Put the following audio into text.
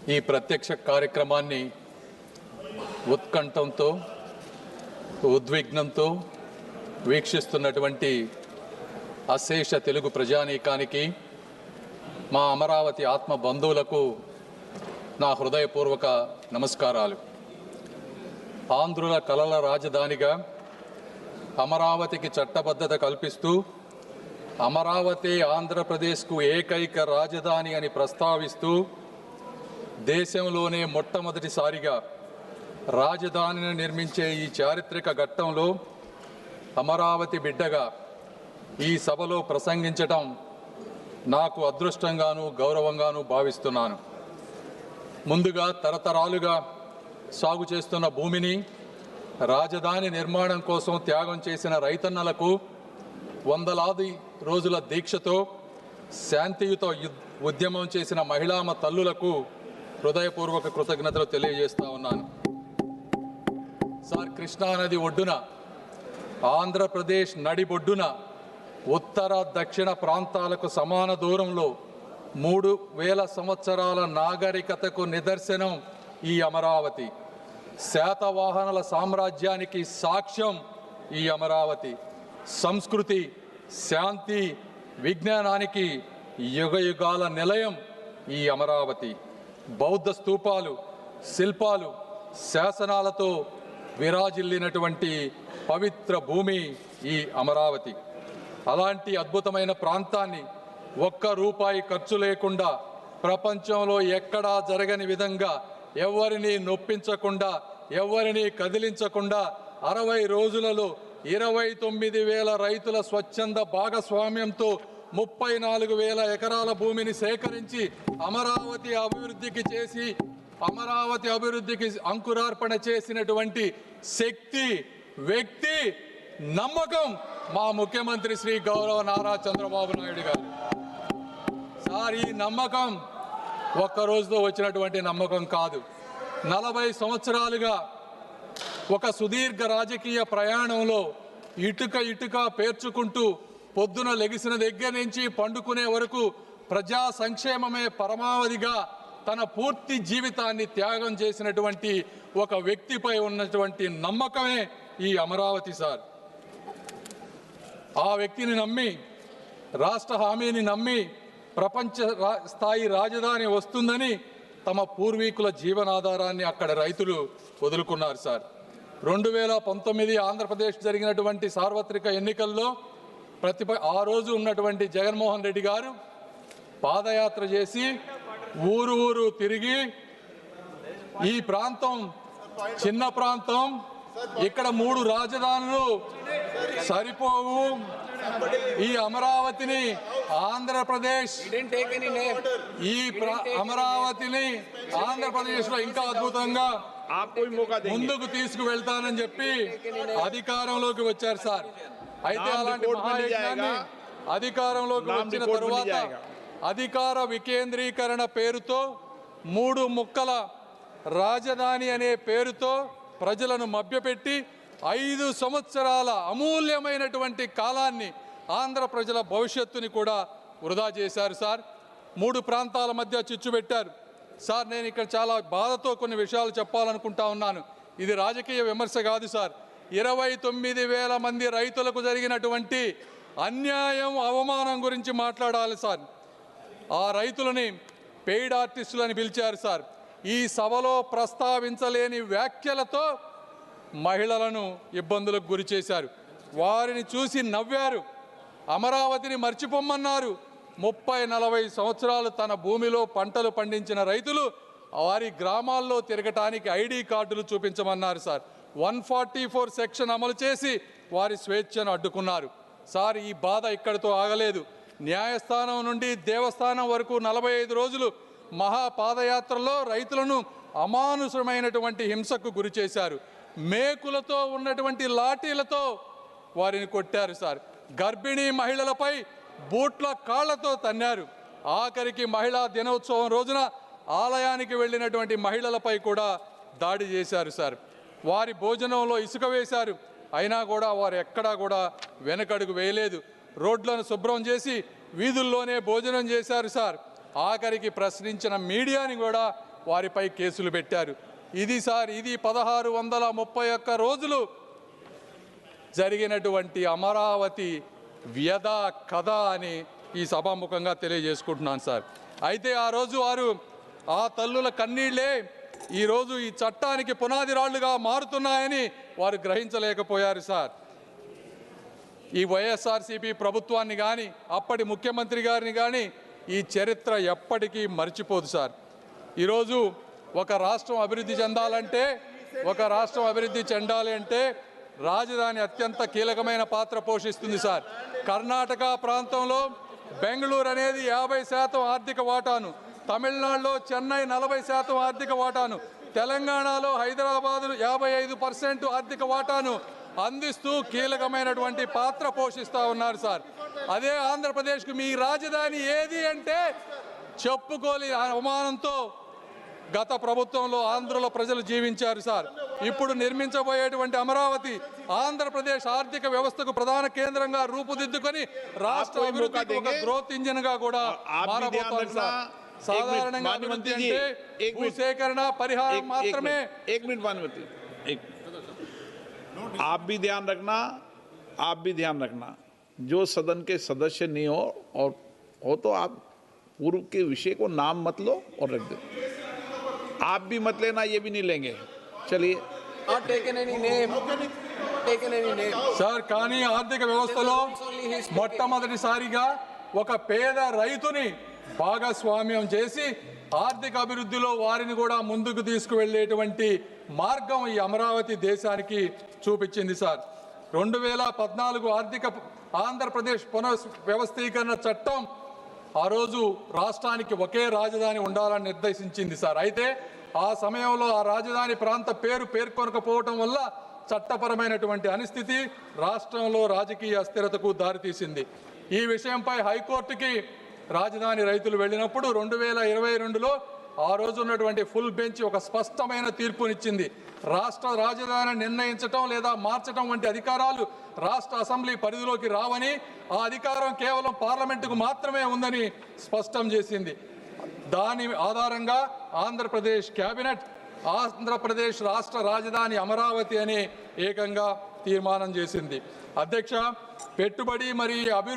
ఈ ప్రత్యక్ష కార్యక్రమాన్ని ఉత్కంఠంతో ఉద్విగ్నంతో వీక్షిస్తున్నటువంటి అశేష తెలుగు ప్రజానీకానికి, మా అమరావతి ఆత్మ బంధువులకు నా హృదయపూర్వక నమస్కారాలు. ఆంధ్రుల కలల రాజధానిగా అమరావతికి చట్టబద్ధత కల్పిస్తూ అమరావతి ఆంధ్రప్రదేశ్కు ఏకైక రాజధాని అని ప్రస్తావిస్తూ దేశంలోనే మొట్టమొదటిసారిగా రాజధానిని నిర్మించే ఈ చారిత్రక ఘట్టంలో అమరావతి బిడ్డగా ఈ సభలో ప్రసంగించటం నాకు అదృష్టంగాను గౌరవంగాను భావిస్తున్నాను. ముందుగా తరతరాలుగా సాగు చేస్తున్న భూమిని రాజధాని నిర్మాణం కోసం త్యాగం చేసిన రైతన్నలకు, వందలాది రోజుల దీక్షతో శాంతియుత ఉద్యమం చేసిన మహిళామ తల్లులకు హృదయపూర్వక కృతజ్ఞతలు తెలియజేస్తా ఉన్నాను. సార్, కృష్ణానది ఒడ్డున, ఆంధ్రప్రదేశ్ నడిబొడ్డున ఉత్తర దక్షిణ ప్రాంతాలకు సమాన దూరంలో 3000 సంవత్సరాల నాగరికతకు నిదర్శనం ఈ అమరావతి. శాతవాహనుల సామ్రాజ్యానికి సాక్ష్యం ఈ అమరావతి. సంస్కృతి, శాంతి, విజ్ఞానానికి యుగయుగాల నిలయం ఈ అమరావతి. బౌద్ధ స్తూపాలు, శిల్పాలు, శాసనాలతో విరాజిల్లినటువంటి పవిత్ర భూమి ఈ అమరావతి. అలాంటి అద్భుతమైన ప్రాంతాన్ని ఒక్క రూపాయి ఖర్చు లేకుండా, ప్రపంచంలో ఎక్కడా జరగని విధంగా, ఎవరిని నొప్పించకుండా, ఎవరిని కదిలించకుండా 60 రోజులలో 29,000 రైతుల స్వచ్ఛంద భాగస్వామ్యంతో 34,000 ఎకరాల భూమిని సేకరించి అమరావతి అభివృద్ధికి అంకురార్పణ చేసినటువంటి శక్తి, వ్యక్తి, నమ్మకం మా ముఖ్యమంత్రి శ్రీ గౌరవ నారా చంద్రబాబు నాయుడు గారు. సార్, ఈ నమ్మకం ఒక్క రోజుతో వచ్చినటువంటి నమ్మకం కాదు. 40 సంవత్సరాలుగా ఒక సుదీర్ఘ రాజకీయ ప్రయాణంలో ఇటుక పేర్చుకుంటూ పొద్దున లెగిసిన దగ్గర నుంచి పండుకునే వరకు ప్రజా సంక్షేమమే పరమావధిగా తన పూర్తి జీవితాన్ని త్యాగం చేసినటువంటి ఒక వ్యక్తిపై ఉన్నటువంటి నమ్మకమే ఈ అమరావతి. సార్, ఆ వ్యక్తిని నమ్మి, రాష్ట్ర హామీని నమ్మి ప్రపంచ స్థాయి రాజధాని వస్తుందని తమ పూర్వీకుల జీవనాధారాన్ని అక్కడ రైతులు వదులుకున్నారు. సార్, 2019 ఆంధ్రప్రదేశ్ జరిగినటువంటి సార్వత్రిక ఎన్నికల్లో ఆ రోజు ఉన్నటువంటి జగన్మోహన్ రెడ్డి గారు పాదయాత్ర చేసి ఊరు తిరిగి, ఈ ప్రాంతం చిన్న ప్రాంతం, ఇక్కడ 3 రాజధానులు సరిపోవు, ఈ అమరావతిని ఆంధ్రప్రదేశ్లో ఇంకా అద్భుతంగా ముందుకు తీసుకువెళ్తానని చెప్పి అధికారంలోకి వచ్చారు. సార్, అయితే అలాంటి మహాయజ్ఞాన్ని అధికారంలోకి వచ్చిన తరువాత అధికార వికేంద్రీకరణ పేరుతో 3 ముక్కల రాజధాని అనే పేరుతో ప్రజలను మభ్యపెట్టి 5 సంవత్సరాల అమూల్యమైనటువంటి కాలాన్ని, ఆంధ్ర ప్రజల భవిష్యత్తుని కూడా వృధా చేశారు. సార్, 3 ప్రాంతాల మధ్య చిచ్చు పెట్టారు. సార్, నేను ఇక్కడ చాలా బాధతో కొన్ని విషయాలు చెప్పాలనుకుంటా ఉన్నాను. ఇది రాజకీయ విమర్శ కాదు. సార్, 29,000 మంది రైతులకు జరిగినటువంటి అన్యాయం, అవమానం గురించి మాట్లాడాలి. సార్, ఆ రైతులని పెయిడ్ ఆర్టిస్టులని పిలిచారు. సార్, ఈ సభలో ప్రస్తావించలేని వ్యాఖ్యలతో మహిళలను ఇబ్బందులకు గురి చేశారు. వారిని చూసి నవ్వారు. అమరావతిని మర్చిపోమ్మన్నారు. 30-40 సంవత్సరాలు తన భూమిలో పంటలు పండించిన రైతులు వారి గ్రామాల్లో తిరగటానికి ఐడి కార్డులు చూపించమన్నారు. సార్, 144 సెక్షన్ అమలు చేసి వారి స్వేచ్ఛను అడ్డుకున్నారు. సార్, ఈ బాధ ఇక్కడితో ఆగలేదు. న్యాయస్థానం నుండి దేవస్థానం వరకు 45 రోజులు మహాపాదయాత్రలో రైతులను అమానుషమైనటువంటి హింసకు గురి చేశారు. మేకులతో ఉన్నటువంటి లాఠీలతో వారిని కొట్టారు. సార్, గర్భిణీ మహిళలపై బూట్ల కాళ్లతో తన్నారు. ఆఖరికి మహిళా దినోత్సవం రోజున ఆలయానికి వెళ్ళినటువంటి మహిళలపై కూడా దాడి చేశారు. సార్, వారి భోజనంలో ఇసుక వేశారు. అయినా కూడా వారు ఎక్కడా కూడా వెనకడుగు వేయలేదు. రోడ్లను శుభ్రం చేసి వీధుల్లోనే భోజనం చేశారు. సార్, ఆఖరికి ప్రశ్నించిన మీడియాని కూడా వారిపై కేసులు పెట్టారు. ఇది 1631 రోజులు జరిగినటువంటి అమరావతి వ్యధ కథ అని ఈ సభాముఖంగా తెలియజేసుకుంటున్నాను సార్. అయితే ఆ రోజు వారు ఆ తల్లుల కన్నీళ్లే ఈరోజు ఈ చట్టానికి పునాది రాళ్లుగా మారుతున్నాయని వారు గ్రహించలేకపోయారు సార్. ఈ వైఎస్ఆర్సీపీ ప్రభుత్వాన్ని కానీ అప్పటి ముఖ్యమంత్రి గారిని కానీ ఈ చరిత్ర ఎప్పటికీ మర్చిపోదు సార్. ఈరోజు ఒక రాష్ట్రం అభివృద్ధి చెందాలి అంటే రాజధాని అత్యంత కీలకమైన పాత్ర పోషిస్తుంది సార్. కర్ణాటక ప్రాంతంలో బెంగళూరు అనేది 50% ఆర్థిక వాటాను, తమిళనాడులో చెన్నై 40% ఆర్థిక వాటాను, తెలంగాణలో హైదరాబాద్ 55% ఆర్థిక వాటాను అందిస్తూ కీలకమైనటువంటి పాత్ర పోషిస్తూ ఉన్నారు సార్. అదే ఆంధ్రప్రదేశ్కు మీ రాజధాని ఏది అంటే చెప్పుకోలేని అవమానంతో గత ప్రభుత్వంలో ఆంధ్రలో ప్రజలు జీవించారు సార్. ఇప్పుడు నిర్మించబోయేటువంటి అమరావతి ఆంధ్రప్రదేశ్ ఆర్థిక వ్యవస్థకు ప్రధాన కేంద్రంగా రూపుదిద్దుకొని రాష్ట్ర అభివృద్ధికి ఒక గ్రోత్ ఇంజిన్ గా కూడా మారబోతోంది సార్. సాధారణంగా అభివృద్ధి అంటే భూసేకరణ పరిహారం మాత్రమే. आप भी ध्यान रखना जो सदन के सदस्य नहीं हो तो आप पूर्व के विषय को नाम मत लो और रख दो. आप भी मत लेना, ये भी नहीं लेंगे. चलिए. సార్, కానీ ఆర్థిక వ్యవస్థలో మొట్టమొదటిసారిగా ఒక పేద రైతుని భాగస్వామ్యం చేసి ఆర్థిక అభివృద్ధిలో వారిని కూడా ముందుకు తీసుకువెళ్ళేటువంటి మార్గం ఈ అమరావతి దేశానికి చూపించింది సార్. 2014 ఆంధ్రప్రదేశ్ పునర్వ్యవస్థీకరణ చట్టం ఆ రోజు రాష్ట్రానికి ఒకే రాజధాని ఉండాలని నిర్దేశించింది సార్. అయితే ఆ సమయంలో ఆ రాజధాని ప్రాంత పేర్కొనకపోవటం వల్ల చట్టపరమైనటువంటి అనిస్థితి రాష్ట్రంలో రాజకీయ అస్థిరతకు దారితీసింది. ఈ విషయంపై హైకోర్టుకి రాజధాని రైతులు వెళ్ళినప్పుడు 2022లో ఆ రోజు ఉన్నటువంటి ఫుల్ బెంచ్ ఒక స్పష్టమైన తీర్పునిచ్చింది. రాష్ట్ర రాజధాని నిర్ణయించటం లేదా మార్చటం వంటి అధికారాలు రాష్ట్ర అసెంబ్లీ పరిధిలోకి రావని, ఆ అధికారం కేవలం పార్లమెంటుకు మాత్రమే ఉందని స్పష్టం చేసింది. దాని ఆధారంగా ఆంధ్రప్రదేశ్ కేబినెట్ ఆంధ్రప్రదేశ్ రాష్ట్ర రాజధాని అమరావతి అని ఏకంగా తీర్మానం చేసింది. అధ్యక్ష, పెట్టుబడి మరియు అభివృద్ధి